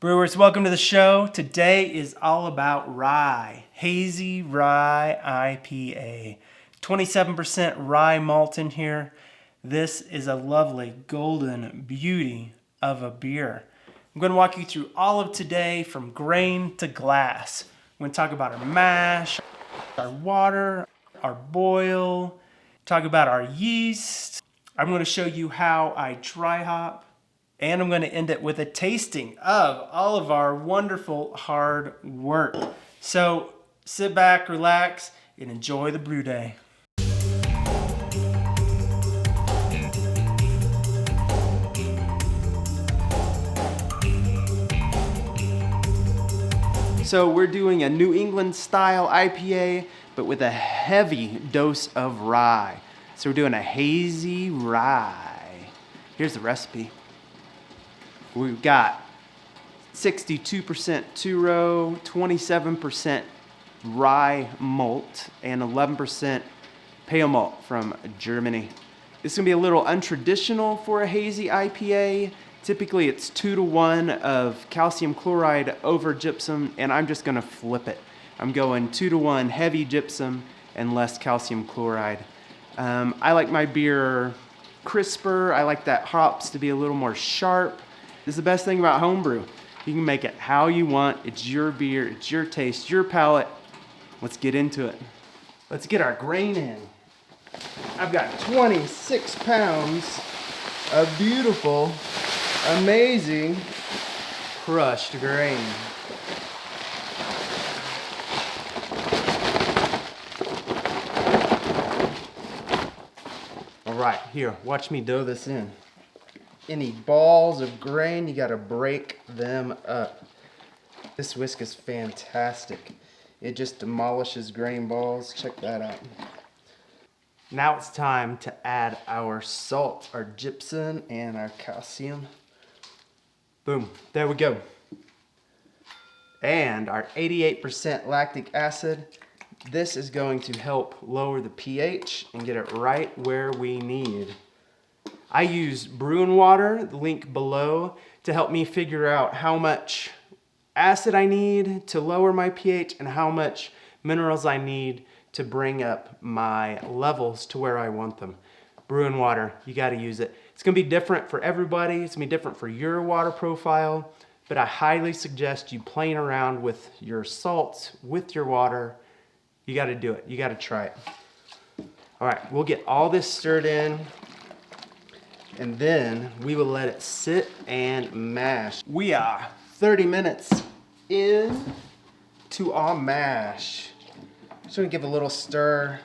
Brewers, welcome to the show. Today is all about rye, Hazy Rye IPA. 27% rye malt in here. This is a lovely golden beauty of a beer. I'm going to walk you through all of today from grain to glass. We're going to talk about our mash, our water, our boil, talk about our yeast. I'm going to show you how I dry hop. And I'm going to end it with a tasting of all of our wonderful hard wort. So sit back, relax, and enjoy the brew day. So we're doing a New England style IPA, but with a heavy dose of rye. So we're doing a Hazy Rye. Here's the recipe. We've got 62% two-row, 27% rye malt, and 11% pale malt from Germany. This is going to be a little untraditional for a hazy IPA. Typically it's 2-to-1 of calcium chloride over gypsum, and I'm just going to flip it. I'm going 2-to-1 heavy gypsum and less calcium chloride. I like my beer crisper. I like that hops to be a little more sharp. This is the best thing about homebrew. You can make it how you want. It's your beer, it's your taste, your palate. Let's get into it. Let's get our grain in. I've got 26 pounds of beautiful, amazing crushed grain. All right, here, watch me dough this in. Any balls of grain, you gotta break them up. This whisk is fantastic. It just demolishes grain balls. Check that out. Now it's time to add our salt, our gypsum, and our calcium. Boom, there we go. And our 88% lactic acid. This is going to help lower the pH and get it right where we need. I use brewing water, the link below, to help me figure out how much acid I need to lower my pH and how much minerals I need to bring up my levels to where I want them. Brewing water, you gotta use it. It's gonna be different for everybody. It's gonna be different for your water profile, but I highly suggest you playing around with your salts, with your water. You gotta do it, you gotta try it. All right, we'll get all this stirred in, and then we will let it sit and mash. We are 30 minutes in to our mash. Just gonna give a little stir.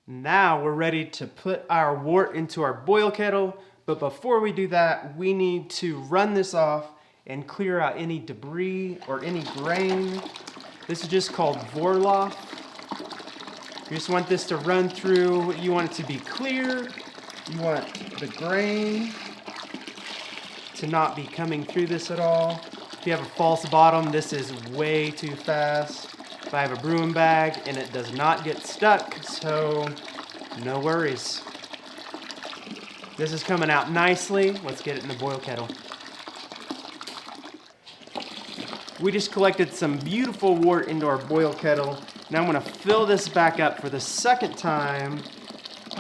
Now we're ready to put our wort into our boil kettle, but before we do that, we need to run this off and clear out any debris or any grain. This is just called Vorlauf. You just want this to run through. You want it to be clear. You want the grain to not be coming through this at all. If you have a false bottom, this is way too fast. If I have a brewing bag and it does not get stuck, so no worries. This is coming out nicely. Let's get it in the boil kettle. We just collected some beautiful wort into our boil kettle. Now I'm gonna fill this back up for the second time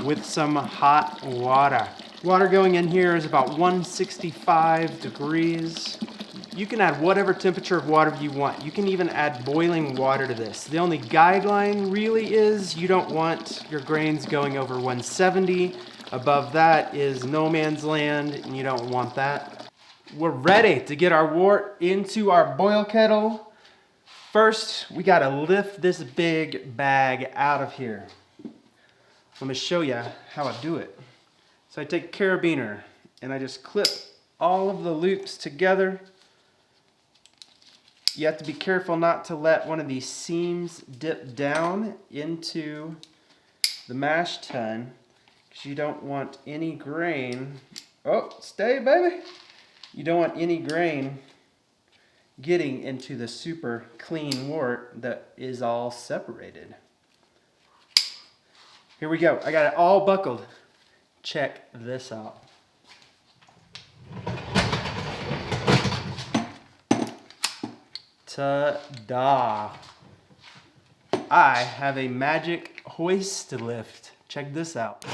with some hot water. Water going in here is about 165 degrees. You can add whatever temperature of water you want. You can even add boiling water to this. The only guideline really is you don't want your grains going over 170. Above that is no man's land, and you don't want that. We're ready to get our wort into our boil kettle. First, we gotta lift this big bag out of here. Let me show you how I do it. So I take a carabiner and I just clip all of the loops together. You have to be careful not to let one of these seams dip down into the mash tun, because you don't want any grain. Oh, stay baby. You don't want any grain getting into the super clean wort that is all separated. Here we go. I got it all buckled. Check this out. Ta-da! I have a magic hoist lift. Check this out.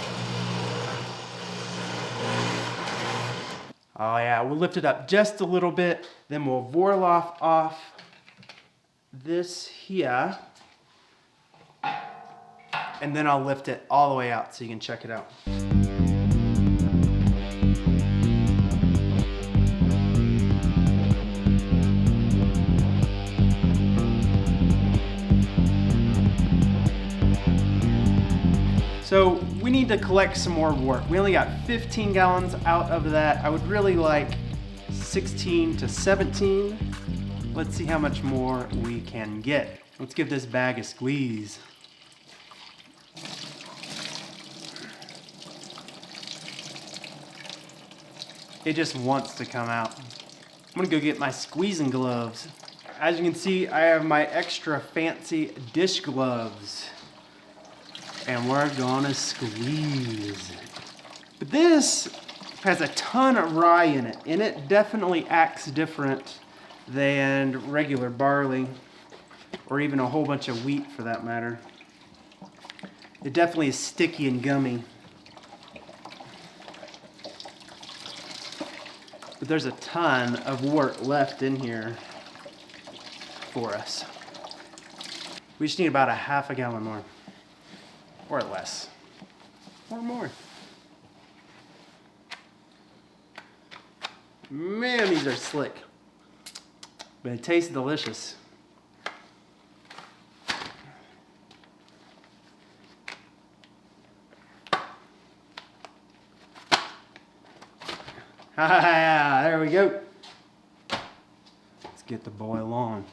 Oh yeah, we'll lift it up just a little bit, then we'll vorloff off this here, and then I'll lift it all the way out so you can check it out. So we need to collect some more wort. We only got 15 gallons out of that. I would really like 16 to 17. Let's see how much more we can get. Let's give this bag a squeeze. It just wants to come out. I'm gonna go get my squeezing gloves. As you can see, I have my extra fancy dish gloves. And we're gonna squeeze. But this has a ton of rye in it, and it definitely acts different than regular barley, or even a whole bunch of wheat for that matter. It definitely is sticky and gummy. But there's a ton of wort left in here for us. We just need about a half a gallon more. Or less. Or more. Man, these are slick. But it tastes delicious. Ah, there we go. Let's get the boil on.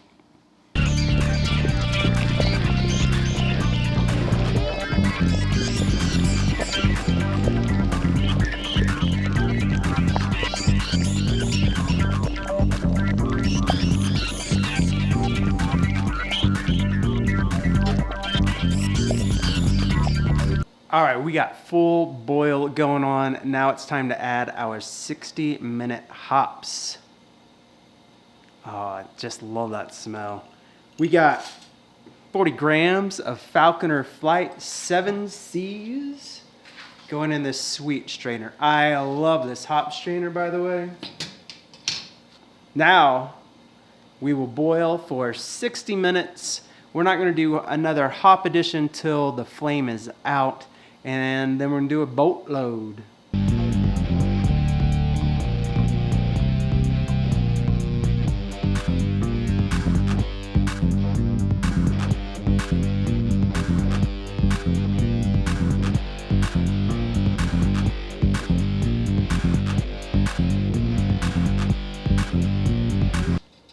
All right, we got full boil going on. Now it's time to add our 60-minute hops. Oh, I just love that smell. We got 40 grams of Falconer Flight 7 C's going in this sweet strainer. I love this hop strainer, by the way. Now, we will boil for 60 minutes. We're not gonna do another hop addition till the flame is out. And then we're gonna do a boatload.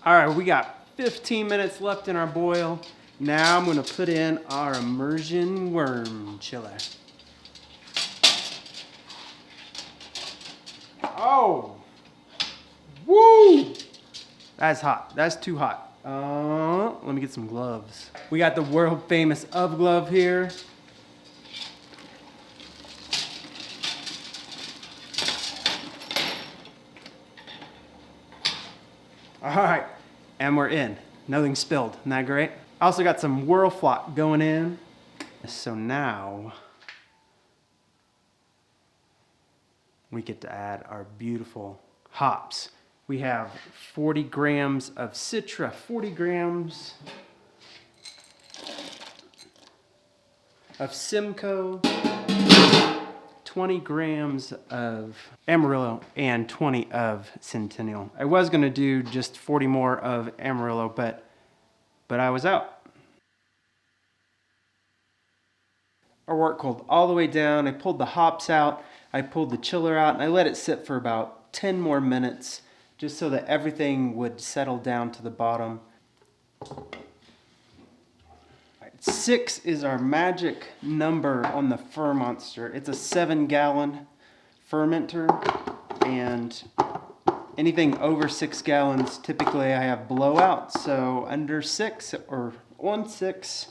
All right, we got 15 minutes left in our boil. Now I'm gonna put in our immersion worm chiller. Oh, woo! That's hot. That's too hot. Let me get some gloves. We got the world famous UV glove here. All right, and we're in. Nothing spilled. Isn't that great? I also got some whirl flock going in. So now we get to add our beautiful hops. We have 40 grams of Citra, 40 grams of Simcoe, 20 grams of Amarillo, and 20 of Centennial. I was gonna do just 40 more of Amarillo, but I was out. Our wort cooled all the way down. I pulled the hops out. I pulled the chiller out and I let it sit for about 10 more minutes just so that everything would settle down to the bottom. Right, 6 is our magic number on the fermenter. It's a 7-gallon fermenter, and anything over 6 gallons, typically I have blowout, so under 6 or on 6,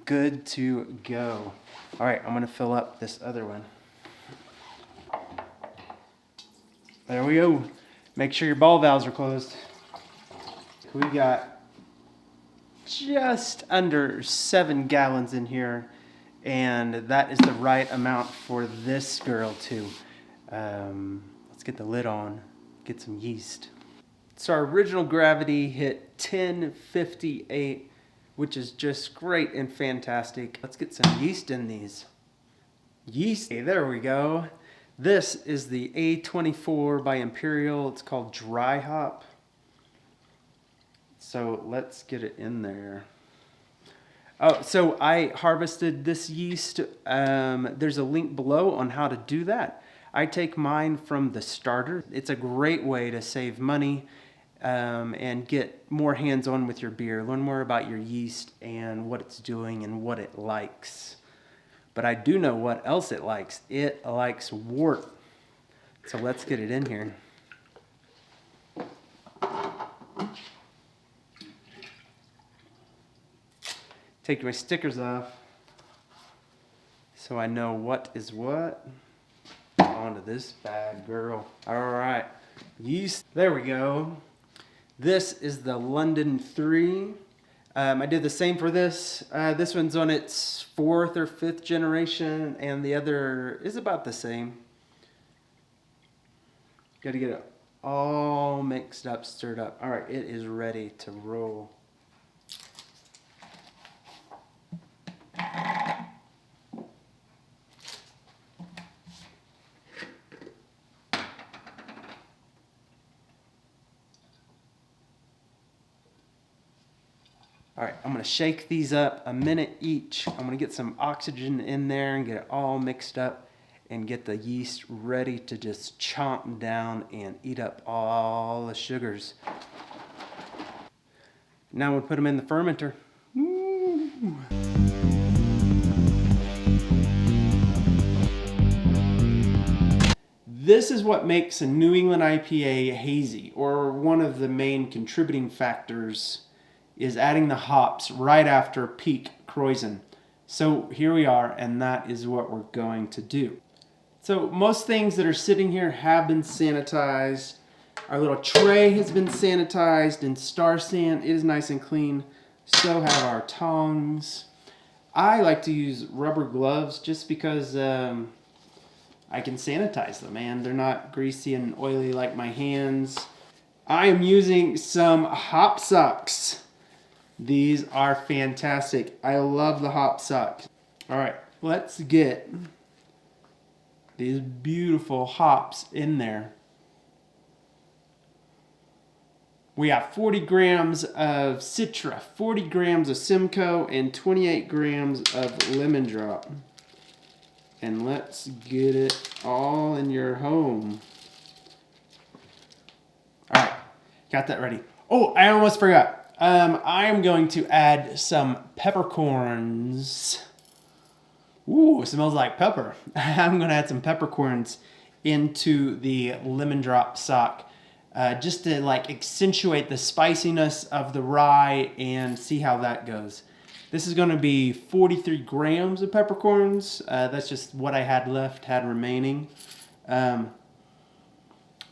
good to go. All right, I'm gonna fill up this other one. There we go. Make sure your ball valves are closed. We got just under 7 gallons in here, and that is the right amount for this girl too. Let's get the lid on, get some yeast. So our original gravity hit 1058, which is just great and fantastic. Let's get some yeast in these. Yeast, okay, there we go. This is the A24 by Imperial. It's called Dry Hop. So let's get it in there. Oh, so I harvested this yeast. There's a link below on how to do that. I take mine from the starter. It's a great way to save money and get more hands-on with your beer. Learn more about your yeast and what it's doing and what it likes. But I do know what else it likes. It likes wort. So let's get it in here. Take my stickers off so I know what is what. Onto this bad girl. All right, yeast. There we go. This is the London 3. I did the same for this. This one's on its 4th or 5th generation, and the other is about the same. Got to get it all mixed up, stirred up. All right, it is ready to roll. All right, I'm gonna shake these up a minute each. I'm gonna get some oxygen in there and get it all mixed up and get the yeast ready to just chomp down and eat up all the sugars. Now we'll put them in the fermenter. Ooh. This is what makes a New England IPA hazy, or one of the main contributing factors is adding the hops right after peak krausen. So here we are, and that is what we're going to do. So most things that are sitting here have been sanitized. Our little tray has been sanitized in Star San. It is nice and clean. So have our tongs. I like to use rubber gloves just because I can sanitize them, and they're not greasy and oily like my hands. I am using some hop socks. These are fantastic. I love the hop socks. All right, let's get these beautiful hops in there. We have 40 grams of Citra, 40 grams of Simcoe, and 28 grams of lemon drop. And let's get it all in your home. All right, got that ready. Oh, I almost forgot. I am going to add some peppercorns. Ooh, it smells like pepper. I'm going to add some peppercorns into the lemon drop sock just to like accentuate the spiciness of the rye and see how that goes. This is going to be 43 grams of peppercorns. That's just what I had remaining. I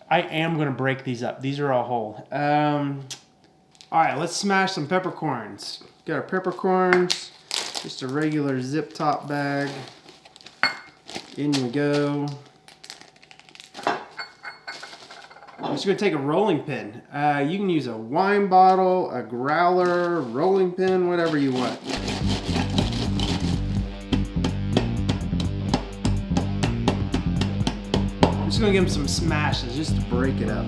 am going to break these up. These are all whole. All right, let's smash some peppercorns. Got our peppercorns, just a regular zip top bag. In we go. I'm just gonna take a rolling pin. You can use a wine bottle, a growler, rolling pin, whatever you want. I'm just gonna give them some smashes just to break it up.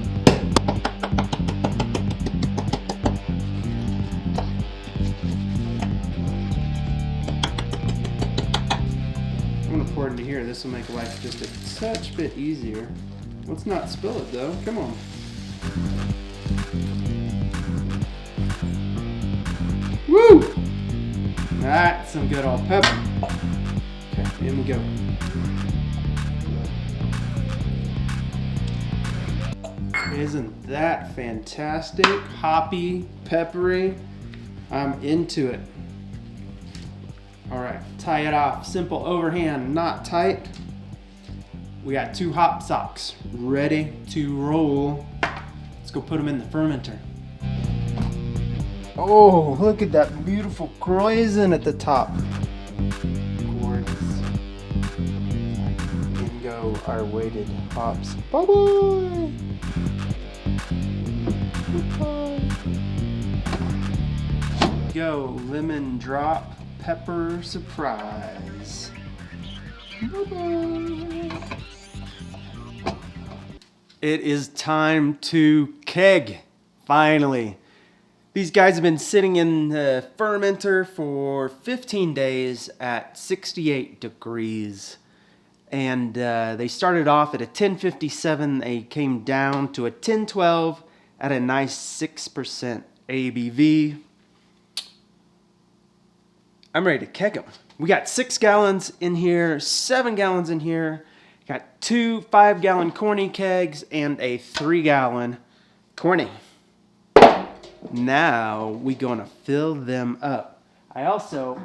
I'm gonna pour it into here. This will make life just a touch bit easier. Let's not spill it though. Come on. Woo! That's some good old pepper. Okay, in we go. Isn't that fantastic? Hoppy, peppery. I'm into it. All right, tie it off. Simple overhand, not tight. We got 2 hop socks ready to roll. Let's go put them in the fermenter. Oh, look at that beautiful krausen at the top. Gorgeous. In go our weighted hops. Bye-bye. Goodbye. Go lemon drop pepper surprise. Bye-bye. It is time to keg, finally. These guys have been sitting in the fermenter for 15 days at 68 degrees. And they started off at a 1057. They came down to a 1012 at a nice 6% ABV. I'm ready to keg them. We got 6 gallons in here, 7 gallons in here. Got 2 5-gallon corny kegs and a 3-gallon corny. Now we gonna fill them up. I also,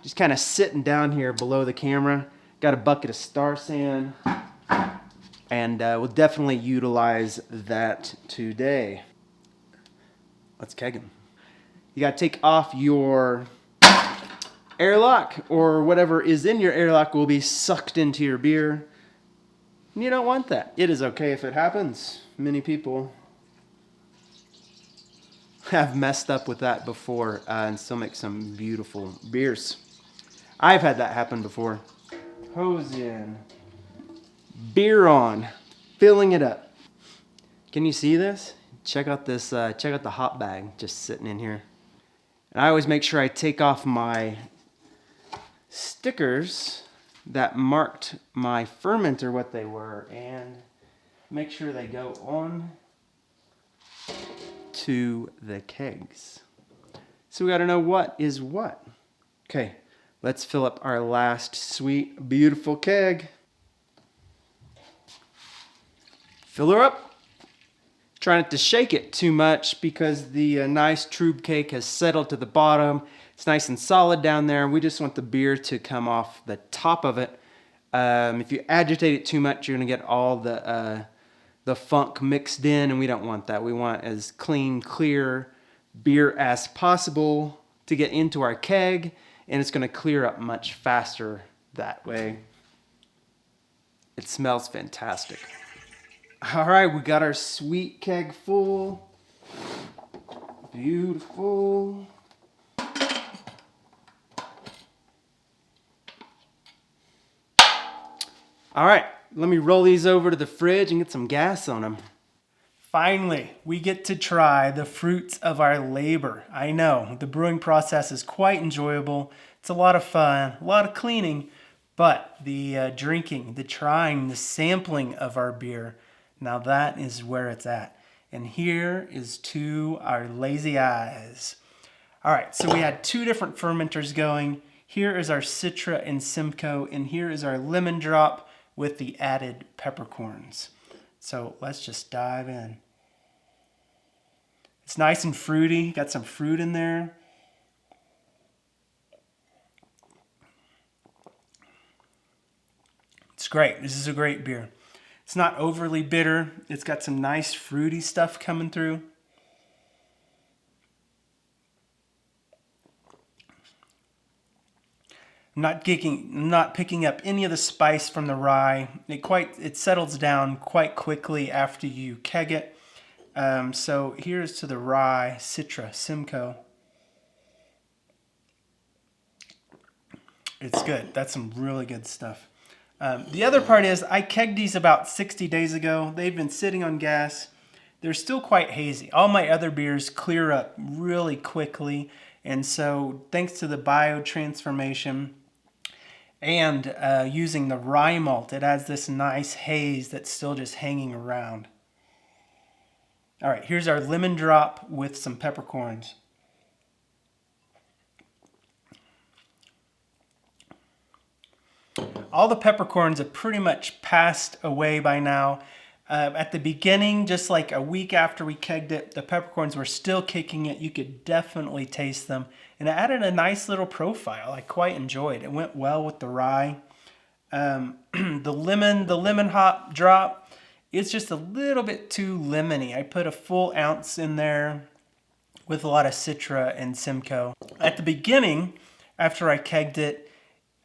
just kind of sitting down here below the camera, got a bucket of Star San, and we'll definitely utilize that today. Let's keg them. You gotta take off your airlock, or whatever is in your airlock will be sucked into your beer. And you don't want that. It is okay if it happens. Many people have messed up with that before and still make some beautiful beers. I've had that happen before. Hose in, beer on, filling it up. Can you see this? Check out this. Check out the hop bag just sitting in here. And I always make sure I take off my stickers that marked my fermenter what they were and make sure they go on to the kegs. So we got to know what is what. Okay, let's fill up our last sweet, beautiful keg. Fill her up. Try not to shake it too much because the nice trube cake has settled to the bottom. It's nice and solid down there. We just want the beer to come off the top of it. If you agitate it too much, you're gonna get all the funk mixed in, and we don't want that. We want as clean, clear beer as possible to get into our keg, and it's gonna clear up much faster that way. It smells fantastic. All right, we got our sweet keg full. Beautiful. All right, let me roll these over to the fridge and get some gas on them. Finally, we get to try the fruits of our labor. I know, the brewing process is quite enjoyable. It's a lot of fun, a lot of cleaning, but the drinking, the trying, the sampling of our beer, now that is where it's at. And here is to our lazy eyes. All right, so we had 2 different fermenters going. Here is our Citra and Simcoe, and here is our lemon drop with the added peppercorns. So let's just dive in. It's nice and fruity, got some fruit in there. It's great, this is a great beer. It's not overly bitter, it's got some nice fruity stuff coming through. I'm not picking up any of the spice from the rye. It settles down quite quickly after you keg it. So here's to the rye, Citra, Simcoe. It's good. That's some really good stuff. The other part is I kegged these about 60 days ago. They've been sitting on gas. They're still quite hazy. All my other beers clear up really quickly. And so thanks to the biotransformation and using the Rye Malt, it adds this nice haze that's still just hanging around. All right, here's our lemon drop with some peppercorns. All the peppercorns have pretty much passed away by now. At the beginning, just like a week after we kegged it, the peppercorns were still kicking it. You could definitely taste them. And it added a nice little profile. I quite enjoyed it. It went well with the rye. The lemon hop drop, it's just a little bit too lemony. I put a full ounce in there. with a lot of Citra and Simcoe. At the beginning, after I kegged it,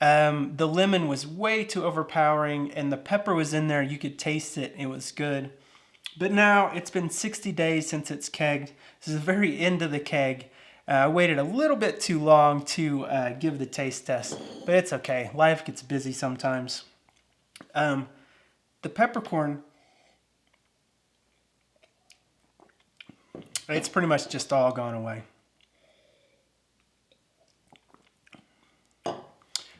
the lemon was way too overpowering and the pepper was in there. You could taste it. It was good. But now it's been 60 days since it's kegged. This is the very end of the keg. I waited a little bit too long to give the taste test, but it's okay. Life gets busy sometimes. The peppercorn, it's pretty much just all gone away.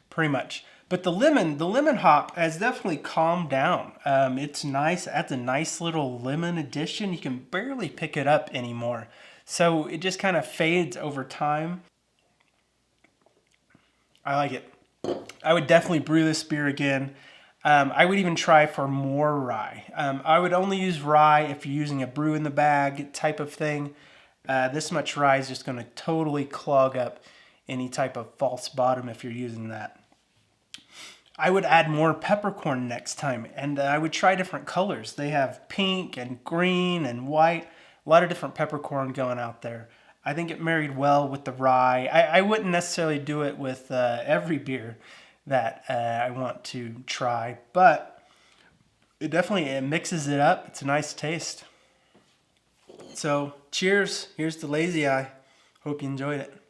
Pretty much. But the lemon hop has definitely calmed down. It's nice, adds a nice little lemon addition. You can barely pick it up anymore. So it just kind of fades over time. I like it. I would definitely brew this beer again. I would even try for more rye. I would only use rye if you're using a brew in the bag type of thing. This much rye is just going to totally clog up any type of false bottom if you're using that. I would add more peppercorn next time, and I would try different colors. They have pink and green and white, a lot of different peppercorn going out there. I think it married well with the rye. I wouldn't necessarily do it with every beer that I want to try, but it mixes it up. It's a nice taste. So cheers. Here's the Lazy Eye. Hope you enjoyed it.